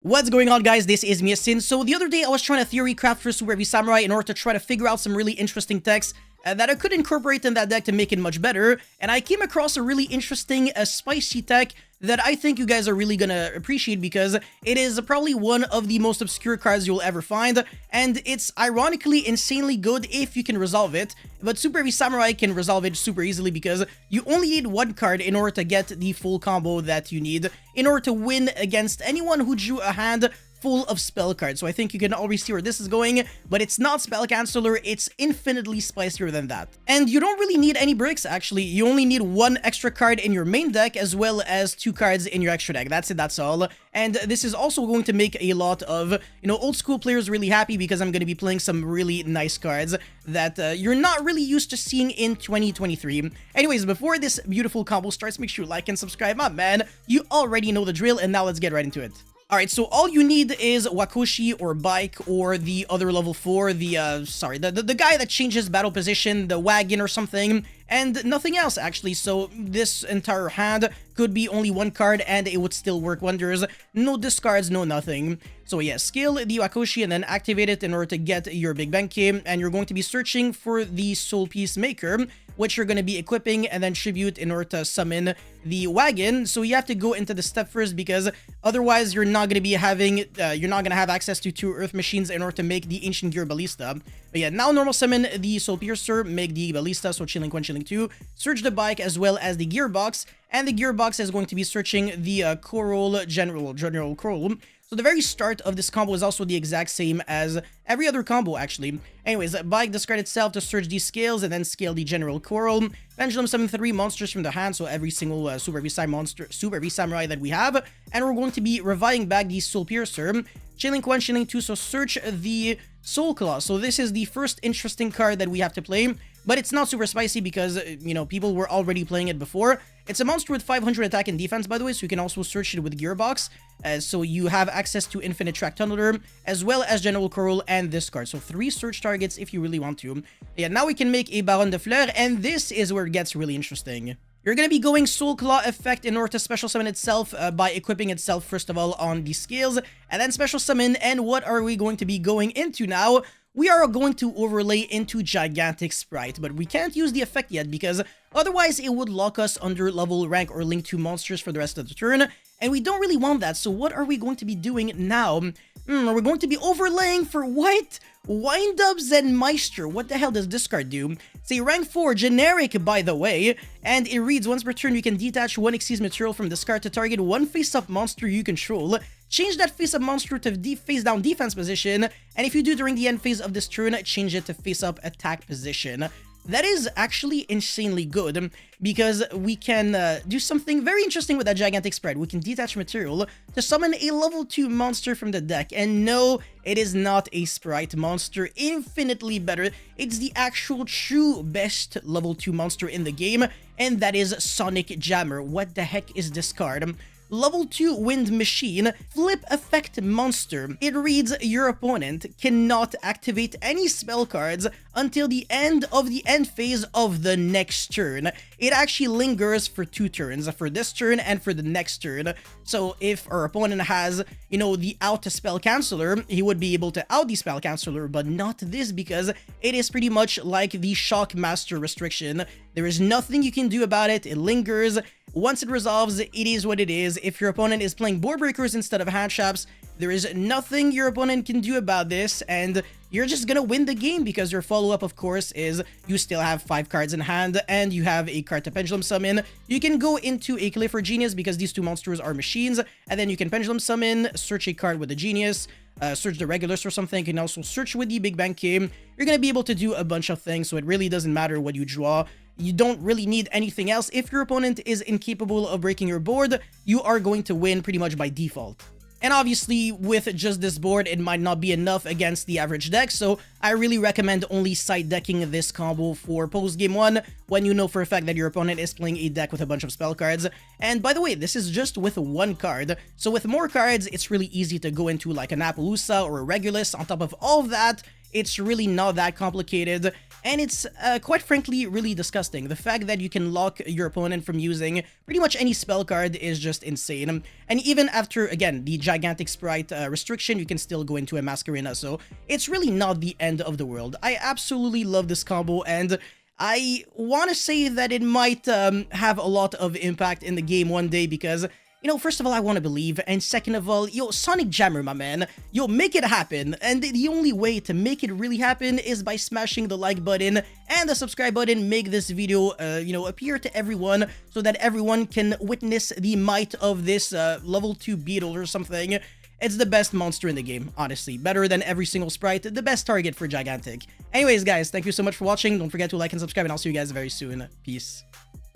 What's going on, guys? This is Miyasin. So the other day I was trying to theory craft for Super Heavy Samurai in order to try to figure out some really interesting techs that I could incorporate in that deck to make it much better, and I came across a really interesting spicy tech that I think you guys are really gonna appreciate because it is probably one of the most obscure cards you'll ever find, and it's ironically insanely good if you can resolve it. But Super Heavy Samurai can resolve it super easily because you only need one card in order to get the full combo that you need in order to win against anyone who drew a hand full of spell cards. So I think you can already see where this is going, but it's not spell canceller, it's infinitely spicier than that. And you don't really need any bricks, actually. You only need one extra card in your main deck as well as two cards in your extra deck. That's it, that's all. And this is also going to make a lot of, old school players really happy because I'm going to be playing some really nice cards that you're not really used to seeing in 2023. Anyways, before this beautiful combo starts, make sure you like and subscribe, my man. You already know the drill, and now let's get right into it. Alright, so all you need is Wakoshi or Bike or the other level 4, the guy that changes battle position, the wagon or something, and nothing else actually. So this entire hand could be only one card and it would still work wonders. No discards, no nothing. So yeah, scale the Wakoshi and then activate it in order to get your Big Benke, and you're going to be searching for the Soul Piece Maker, which you're going to be equipping, and then tribute in order to summon the wagon. So you have to go into the step first because otherwise you're not going to be having, you're not going to have access to 2 Earth Machines in order to make the Ancient Gear Ballista. But yeah, now normal summon the Soul Piercer, make the Ballista, so Chilling 1, Chilling 2, search the Bike as well as the Gearbox, and the Gearbox is going to be searching the Coral General Coral. So the very start of this combo is also the exact same as every other combo, actually. Anyways, Bike discard itself to search these scales and then scale the General Coral. Pendulum summon 3 monsters from the hand, so every single Super Heavy Samurai that we have. And we're going to be reviving back the Soul Piercer. Chilling 1, Chilling 2, so search the Soul Claw. So this is the first interesting card that we have to play. But it's not super spicy because, people were already playing it before. It's a monster with 500 attack and defense, by the way, so you can also search it with Gearbox. So you have access to Infinite Track Tunneler, as well as General Coral and this card. So 3 search targets if you really want to. Yeah, now we can make a Baron de Fleur, and this is where it gets really interesting. You're going to be going Soul Claw effect in order to special summon itself by equipping itself first of all on the scales, and then special summon. And what are we going to be going into now? We are going to overlay into Gigantic Sprite, but we can't use the effect yet because otherwise it would lock us under level, rank, or link 2 monsters for the rest of the turn, and we don't really want that. So what are we going to be doing now? We're going to be overlaying for what? Wind-Ups and Meister. What the hell does this card do? It's a rank 4 generic, by the way, and it reads, once per turn you can detach 1 Xyz material from this card to target 1 face-up monster you control. Change that face-up monster to face-down defense position, and if you do during the end phase of this turn, change it to face-up attack position. That is actually insanely good because we can do something very interesting with that Gigantic Sprite. We can detach material to summon a level 2 monster from the deck. And no, it is not a Sprite monster. Infinitely better. It's the actual true best level 2 monster in the game, and that is Sonic Jammer. What the heck is this card? Level 2 Wind Machine, Flip Effect Monster. It reads, your opponent cannot activate any spell cards until the end of the end phase of the next turn. It actually lingers for 2 turns, for this turn and for the next turn. So if our opponent has, the out spell canceller, he would be able to out the spell canceller, but not this because it is pretty much like the Shock Master restriction. There is nothing you can do about it. It lingers. Once it resolves, it is what it is. If your opponent is playing board breakers instead of hand traps, there is nothing your opponent can do about this, and you're just gonna win the game because your follow-up, of course, is you still have 5 cards in hand and you have a card to Pendulum Summon. You can go into a Clifford Genius because these 2 monsters are machines, and then you can Pendulum Summon, search a card with the Genius, search the Regulus or something. You can also search with the Big Benke. You're gonna be able to do a bunch of things, so it really doesn't matter what you draw. You don't really need anything else. If your opponent is incapable of breaking your board, you are going to win pretty much by default. And obviously, with just this board, it might not be enough against the average deck, so I really recommend only side decking this combo for post-game 1 when you know for a fact that your opponent is playing a deck with a bunch of spell cards. And by the way, this is just with 1 card, so with more cards, it's really easy to go into like an Appaloosa or a Regulus. On top of all of that, It's really not that complicated, and it's quite frankly really disgusting. The fact that you can lock your opponent from using pretty much any spell card is just insane. And even after, again, the gigantic sprite restriction, you can still go into a Masquerena, so it's really not the end of the world. I absolutely love this combo, and I want to say that it might have a lot of impact in the game one day because, you know, first of all, I want to believe, and second of all, yo, Sonic Jammer, my man, yo, make it happen, and the only way to make it really happen is by smashing the like button and the subscribe button. Make this video, you know, appear to everyone so that everyone can witness the might of this level 2 beetle or something. It's the best monster in the game, honestly. Better than every single sprite, the best target for Gigantic. Anyways, guys, thank you so much for watching. Don't forget to like and subscribe, and I'll see you guys very soon. Peace.